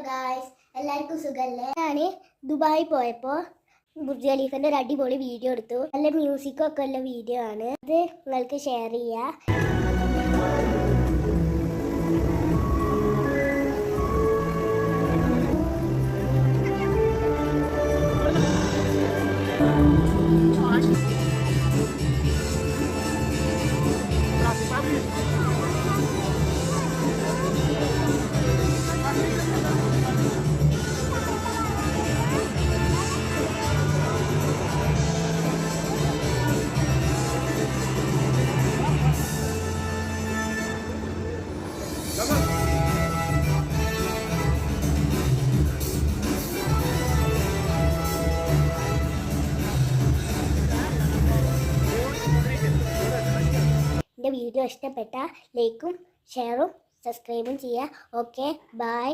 Guys, എല്ലാവർക്കും സുഖല്ലേ? ഞാൻ ദുബായി പോയപ്പോൾ ബുർജ് ഖലീഫിൻ്റെ ഒരു അടിപൊളി വീഡിയോ എടുത്തു. നല്ല മ്യൂസിക്കൊക്കെ ഉള്ള വീഡിയോ ആണ്. അത് നിങ്ങൾക്ക് ഷെയർ ചെയ്യാം. എൻ്റെ വീഡിയോ ഇഷ്ടപ്പെട്ടാൽ ലൈക്കും ഷെയറും സബ്സ്ക്രൈബും ചെയ്യുക. Okay, by.